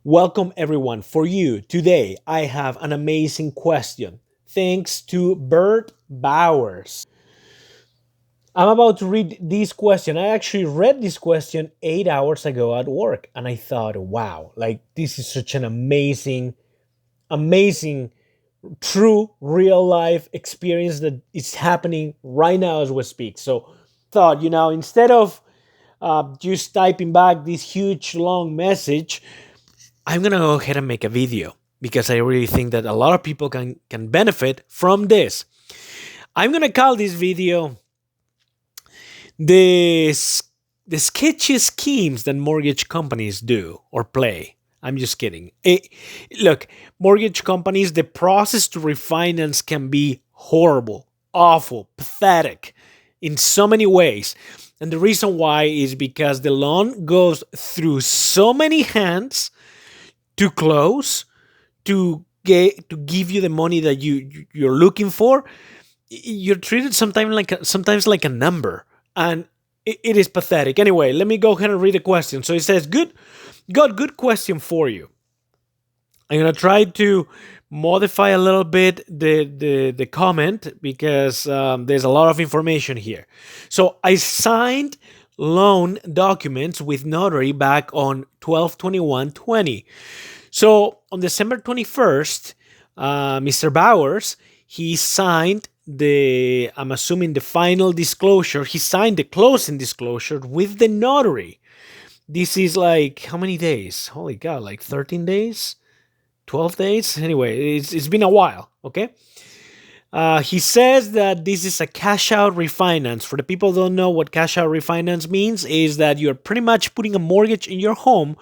Welcome everyone. For you today, I have an amazing question. Thanks to Bert Bowers. I'm about to read this question. I actually read this question 8 hours ago at work, and I thought, wow, like this is such an amazing, true, real life experience that is happening right now as we speak. So, thought, instead of just typing back this huge long message, I'm gonna go ahead and make a video because I really think that a lot of people can benefit from this. I'm gonna call this video the the sketchy schemes that mortgage companies do or play. I'm just kidding. Look, mortgage companies, the process to refinance can be horrible, awful, pathetic in so many ways. And the reason why is because the loan goes through so many hands to close to give you the money that you're looking for. You're treated sometimes like a number, and it is pathetic. Anyway, let me go ahead and read the question. So it says, good question for you. I'm gonna try to modify a little bit the comment because there's a lot of information here. So I signed loan documents with notary back on 12/21/20. So on December 21st, Mr. Bowers, he signed I'm assuming the final disclosure. He signed the closing disclosure with the notary. This is like how many days? Holy cow, like 13 days? 12 days? Anyway, it's been a while, okay? He says that this is a cash out refinance. For the people who don't know what cash out refinance means, is that you're pretty much putting a mortgage in your home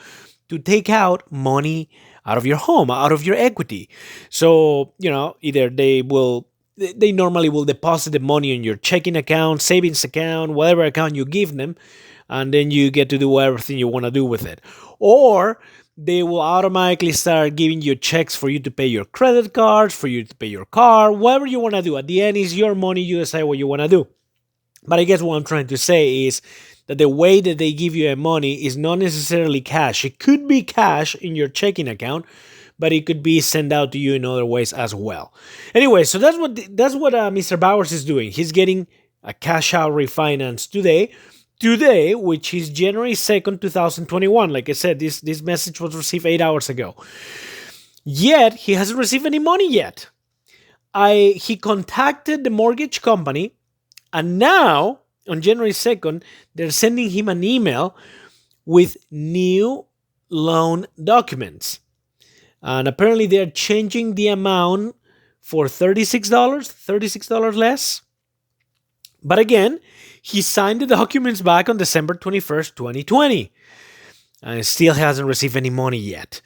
to take out money out of your home, out of your equity. So, either they normally will deposit the money in your checking account, savings account, whatever account you give them, and then you get to do everything you want to do with it. Or they will automatically start giving you checks for you to pay your credit cards, for you to pay your car, whatever you want to do. At the end, is your money. You decide what you want to do. But I guess what I'm trying to say is that the way that they give you money is not necessarily cash. It could be cash in your checking account, but it could be sent out to you in other ways as well. Anyway, so that's what Mr. Bowers is doing. He's getting a cash out refinance today, which is January 2nd, 2021. Like I said, this message was received 8 hours ago. Yet he hasn't received any money yet. He contacted the mortgage company, and now on January 2nd, they're sending him an email with new loan documents. And apparently they're changing the amount for $36 less. But again, he signed the documents back on December 21st, 2020, and still hasn't received any money yet.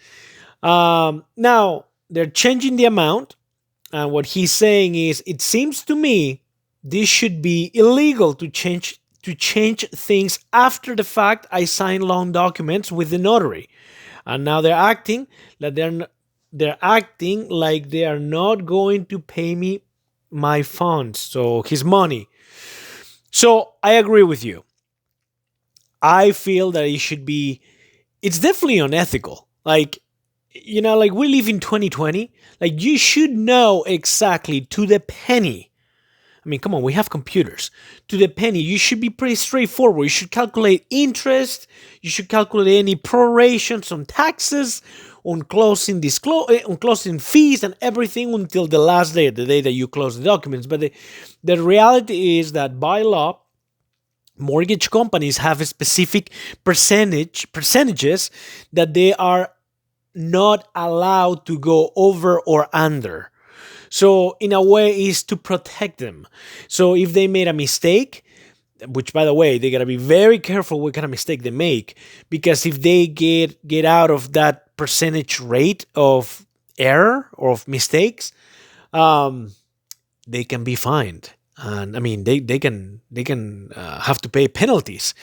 Now, they're changing the amount, and what he's saying is, it seems to me this should be illegal to change things after the fact. I signed loan documents with the notary, and now they're acting like they are not going to pay me my funds, so his money. So I agree with you. I feel that it's definitely unethical. Like we live in 2020. Like, you should know exactly to the penny. I mean, come on, we have computers. To the penny, you should be pretty straightforward. You should calculate interest. You should calculate any prorations on taxes, on closing fees, and everything until the last day, the day that you close the documents. But the reality is that by law, mortgage companies have a specific percentages that they are not allowed to go over or under. So in a way is to protect them. So if they made a mistake, which by the way, they gotta be very careful what kind of mistake they make, because if they get out of that percentage rate of error or of mistakes, they can be fined. And I mean, they can have to pay penalties,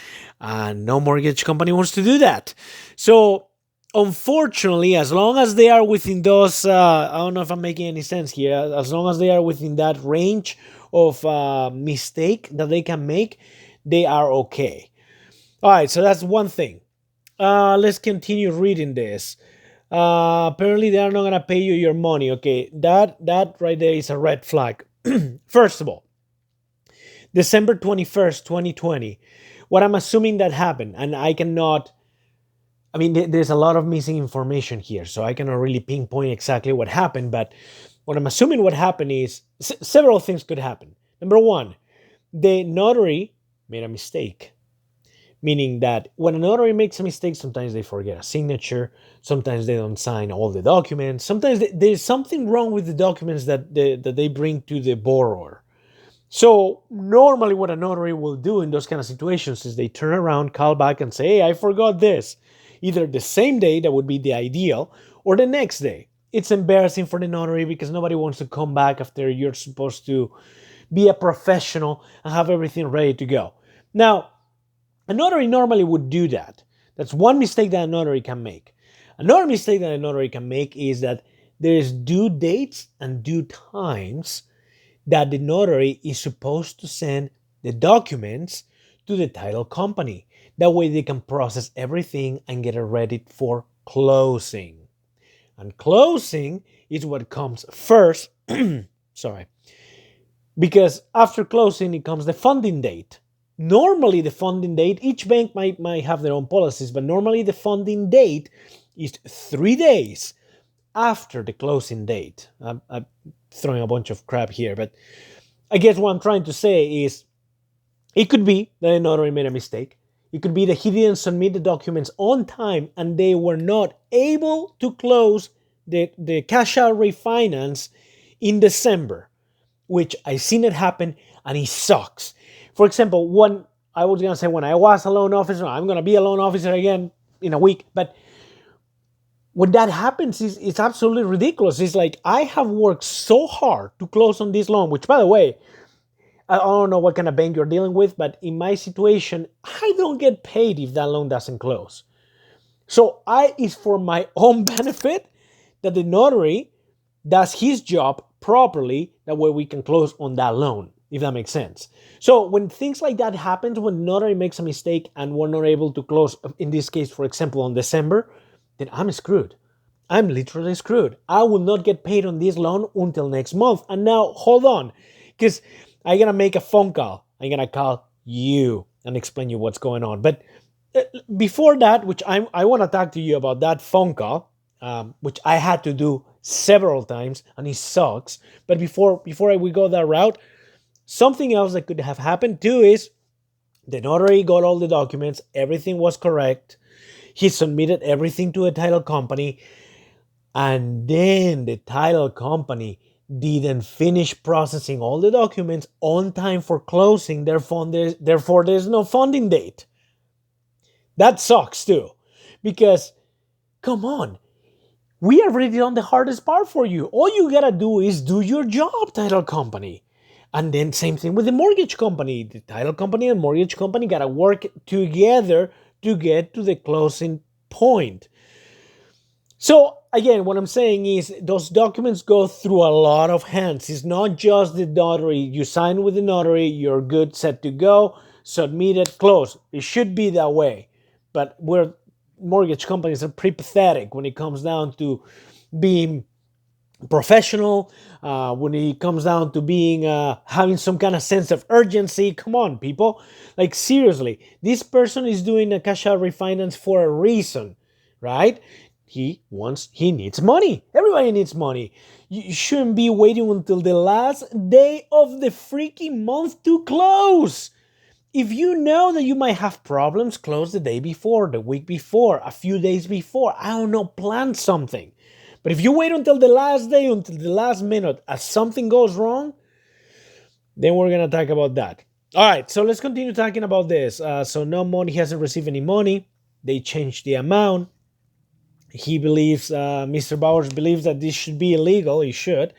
and no mortgage company wants to do that. So unfortunately, as long as they are within those, I don't know if I'm making any sense here. As long as they are within that range of mistake that they can make, they are okay. All right, so that's one thing. Let's continue reading this. Apparently, they are not gonna pay you your money. Okay, that right there is a red flag. First of all, December 21st, 2020. What I'm assuming that happened, and I cannot. I mean, there's a lot of missing information here, so I cannot really pinpoint exactly what happened. But what I'm assuming what happened is several things could happen. Number one, the notary made a mistake, meaning that when a notary makes a mistake, sometimes they forget a signature, sometimes they don't sign all the documents, sometimes there's something wrong with the documents that they bring to the borrower. So normally what a notary will do in those kind of situations is they turn around, call back and say, hey, I forgot this. Either the same day, that would be the ideal, or the next day. It's embarrassing for the notary because nobody wants to come back after you're supposed to be a professional and have everything ready to go. Now, a notary normally would do that. That's one mistake that a notary can make. Another mistake that a notary can make is that there's due dates and due times that the notary is supposed to send the documents to the title company. That way they can process everything and get it ready for closing. And closing is what comes first. Sorry. Because after closing, it comes the funding date. Normally, the funding date, each bank might have their own policies, but normally the funding date is 3 days after the closing date. I'm throwing a bunch of crap here, but I guess what I'm trying to say is it could be that a notary made a mistake. It could be that he didn't submit the documents on time and they were not able to close the cash out refinance in December, which I seen it happen and it sucks. For example, when I was a loan officer, I'm gonna be a loan officer again in a week, but when that happens, it's absolutely ridiculous. It's like I have worked so hard to close on this loan, which by the way, I don't know what kind of bank you're dealing with, but in my situation, I don't get paid if that loan doesn't close. So it's for my own benefit that the notary does his job properly. That way we can close on that loan, if that makes sense. So when things like that happens, when notary makes a mistake and we're not able to close, in this case, for example, on December, then I'm screwed. I'm literally screwed. I will not get paid on this loan until next month. And now, hold on, because I'm going to make a phone call. I'm going to call you and explain you what's going on. But before that, which I want to talk to you about that phone call, which I had to do several times, and it sucks. But before we go that route, something else that could have happened too is the notary got all the documents, everything was correct. He submitted everything to a title company, and then the title company didn't finish processing all the documents on time for closing. Therefore, there's no funding date. That sucks too, because come on, we already done the hardest part for you. All you gotta do is do your job, title company. And then same thing with the mortgage company. The title company and mortgage company gotta work together to get to the closing point. So again, what I'm saying is those documents go through a lot of hands. It's not just the notary. You sign with the notary, you're good, set to go, submit it, close. It should be that way. But mortgage companies are pretty pathetic when it comes down to being professional, when it comes down to being having some kind of sense of urgency. Come on, people. Like seriously, this person is doing a cash out refinance for a reason, right? He needs money. Everybody needs money. You shouldn't be waiting until the last day of the freaking month to close. If you know that you might have problems, close the day before, the week before, a few days before. I don't know, plan something. But if you wait until the last day, until the last minute, as something goes wrong, then we're going to talk about that. All right, so let's continue talking about this. So no money, he hasn't received any money. They changed the amount. He believes, Mr. Bowers believes that this should be illegal. He should.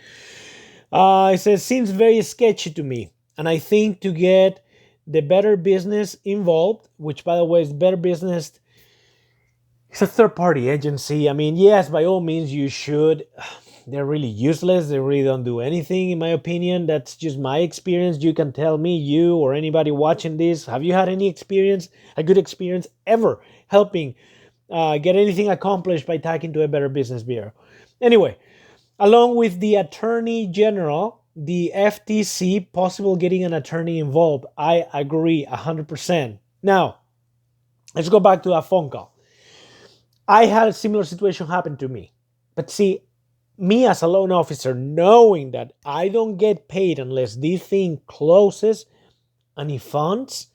He says, seems very sketchy to me. And I think to get the Better Business involved, which by the way is Better Business, it's a third-party agency. I mean, yes, by all means you should. They're really useless. They really don't do anything, in my opinion. That's just my experience. You can tell me, you or anybody watching this, have you had any experience, a good experience ever helping get anything accomplished by talking to a Better Business Bureau. Anyway, along with the Attorney General, the FTC, possible getting an attorney involved. I agree 100%. Now, let's go back to that phone call. I had a similar situation happen to me. But see, me as a loan officer, knowing that I don't get paid unless this thing closes and it funds.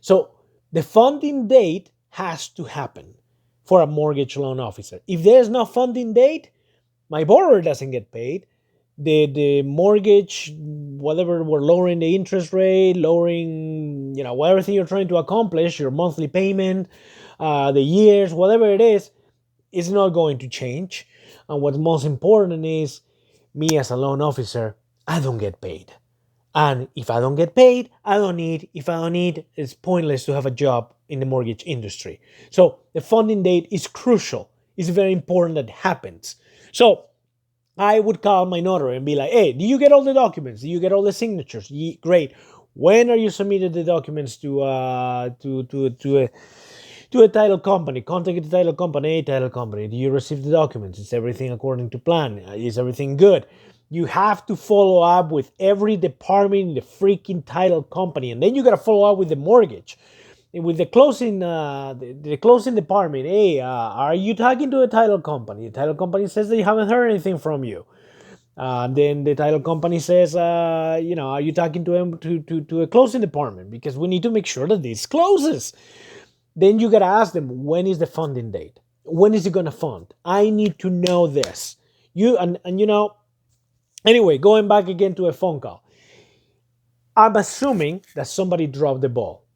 So the funding date has to happen for a mortgage loan officer. If there's no funding date, my borrower doesn't get paid. The mortgage, whatever, we're lowering the interest rate, lowering, everything you're trying to accomplish, your monthly payment, the years, whatever it is not going to change. And what's most important is me as a loan officer, I don't get paid. And if I don't get paid, I don't need. If I don't need, it's pointless to have a job in the mortgage industry. So the funding date is crucial. It's very important that it happens. So I would call my notary and be like, hey, do you get all the documents? Do you get all the signatures? Great. When are you submitting the documents to a title company? Contact the title company. Hey, title company, do you receive the documents? Is everything according to plan? Is everything good? You have to follow up with every department in the freaking title company, and then you got to follow up with the mortgage, and with the closing, the closing department. Hey, are you talking to a title company? The title company says they haven't heard anything from you. Then the title company says, are you talking to them to a closing department, because we need to make sure that this closes. Then you got to ask them, when is the funding date? When is it going to fund? I need to know this. Anyway, going back again to a phone call. I'm assuming that somebody dropped the ball.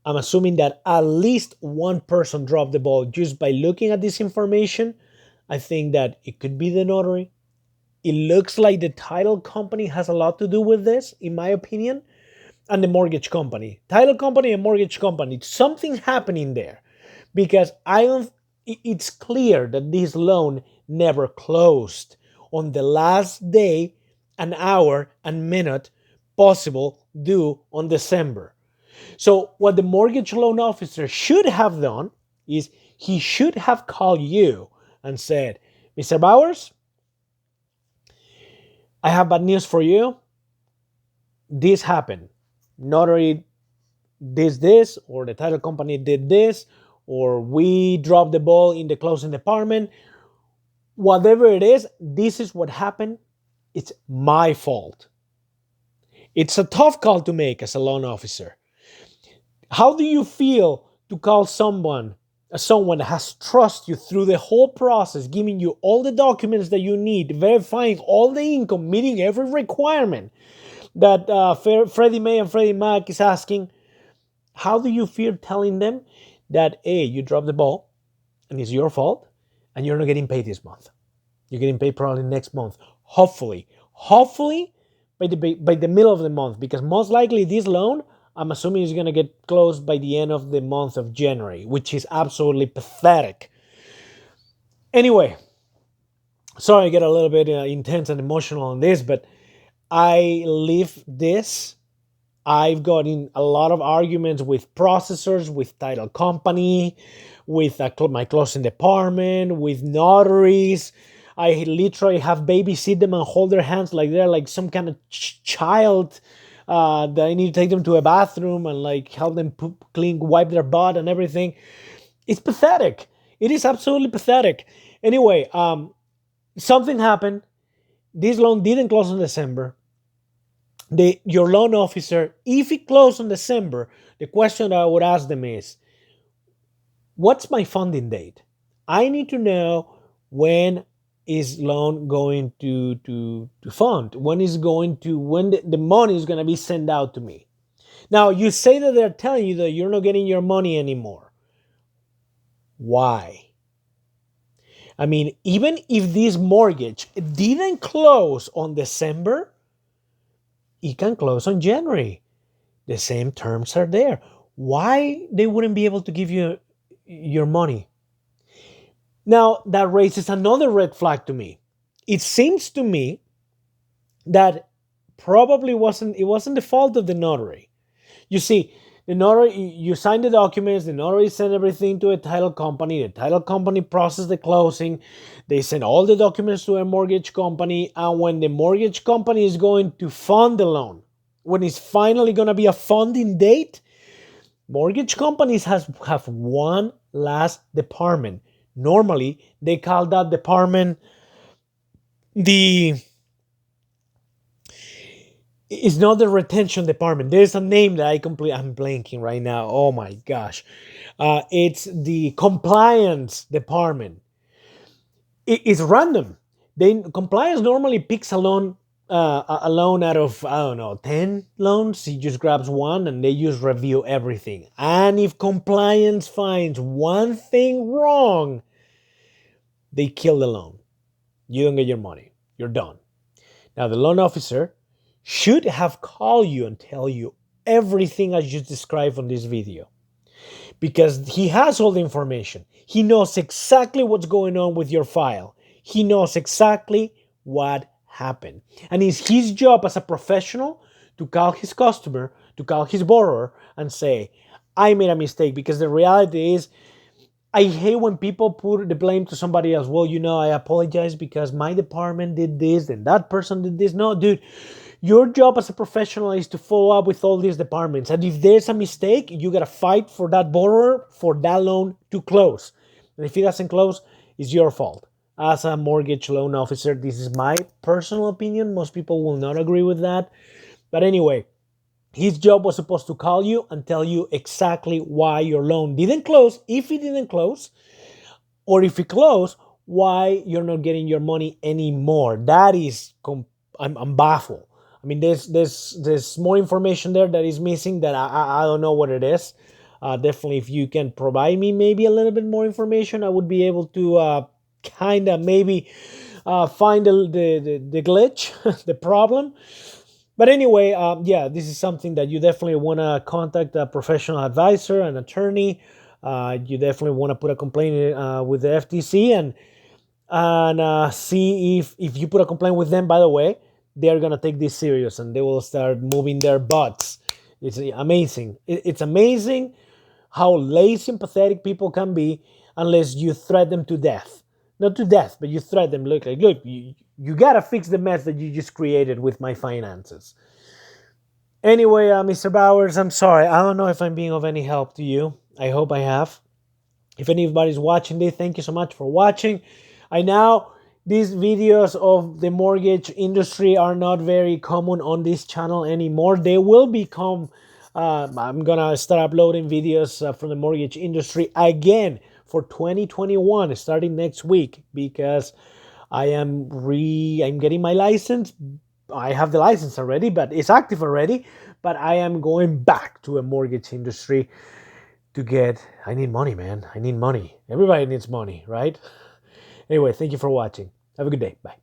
I'm assuming that at least one person dropped the ball just by looking at this information. I think that it could be the notary. It looks like the title company has a lot to do with this, in my opinion, and the mortgage company. Title company and mortgage company. Something happening there, because it's clear that this loan never closed on the last day, an hour, and minute possible due on December. So what the mortgage loan officer should have done is he should have called you and said, Mr. Bowers, I have bad news for you. This happened. Notary did this, or the title company did this, or we dropped the ball in the closing department. Whatever it is, this is what happened. It's my fault. It's a tough call to make as a loan officer. How do you feel to call someone that has trust you through the whole process, giving you all the documents that you need, verifying all the income, meeting every requirement that Freddie Mae and Freddie Mac is asking? How do you feel telling them that, hey, you dropped the ball and it's your fault and you're not getting paid this month? You're getting paid probably next month. Hopefully by the middle of the month, because most likely this loan, I'm assuming, is going to get closed by the end of the month of January, which is absolutely pathetic. Anyway, sorry I get a little bit intense and emotional on this, but I live this. I've gotten a lot of arguments with processors, with title company, with my closing department, with notaries. I literally have babysit them and hold their hands like they're like some kind of child that I need to take them to a bathroom and like help them poop, clean, wipe their butt and everything. It's pathetic. It is absolutely pathetic. Anyway, something happened. This loan didn't close in December. Your loan officer, if it closed in December, the question that I would ask them is, what's my funding date? I need to know when is loan going to fund? When the money is going to be sent out to me? Now, you say that they're telling you that you're not getting your money anymore. Why? I mean, even if this mortgage didn't close on December, it can close on January. The same terms are there. Why they wouldn't be able to give you your money? Now, that raises another red flag to me. It seems to me that probably it wasn't the fault of the notary. You see, The notary, you sign the documents, the notary send everything to a title company, the title company process the closing, they send all the documents to a mortgage company, and when the mortgage company is going to fund the loan, when it's finally going to be a funding date, mortgage companies have one last department. Normally, they call that department the it's not the retention department. There's a name that I'm blanking right now. Oh my gosh. It's the compliance department. It's random. Compliance normally picks a loan out of, I don't know, 10 loans. He just grabs one and they just review everything. And if compliance finds one thing wrong, they kill the loan. You don't get your money. You're done. Now, the loan officer should have called you and tell you everything I just described on this video, because he has all the information. He knows exactly what's going on with your file. He knows exactly what happened. And it's his job as a professional to call his customer, to call his borrower and say, I made a mistake. Because the reality is, I hate when people put the blame to somebody else. Well, I apologize because my department did this and that person did this. No, dude, your job as a professional is to follow up with all these departments. And if there's a mistake, you got to fight for that borrower, for that loan to close. And if it doesn't close, it's your fault. As a mortgage loan officer, this is my personal opinion. Most people will not agree with that. But anyway, his job was supposed to call you and tell you exactly why your loan didn't close, if it didn't close, or if it closed, why you're not getting your money anymore. That is, I'm baffled. I mean, there's more information there that is missing that I don't know what it is. Definitely, if you can provide me maybe a little bit more information, I would be able to kind of maybe find the glitch, the problem. But anyway, yeah, this is something that you definitely want to contact a professional advisor, an attorney. You definitely want to put a complaint with the FTC and see if you put a complaint with them. By the way, they're gonna take this serious and they will start moving their butts. It's amazing. It's amazing how lazy and pathetic people can be unless you threat them to death. Not to death, but you threat them. Look, you gotta fix the mess that you just created with my finances. Anyway, Mr. Bowers, I'm sorry. I don't know if I'm being of any help to you. I hope I have. If anybody's watching this, thank you so much for watching. I know these videos of the mortgage industry are not very common on this channel anymore. They will become, I'm gonna start uploading videos from the mortgage industry again for 2021, starting next week, because I'm getting my license. I have the license already, but it's active already. But I am going back to a mortgage industry I need money, man. I need money. Everybody needs money, right? Anyway, thank you for watching. Have a good day. Bye.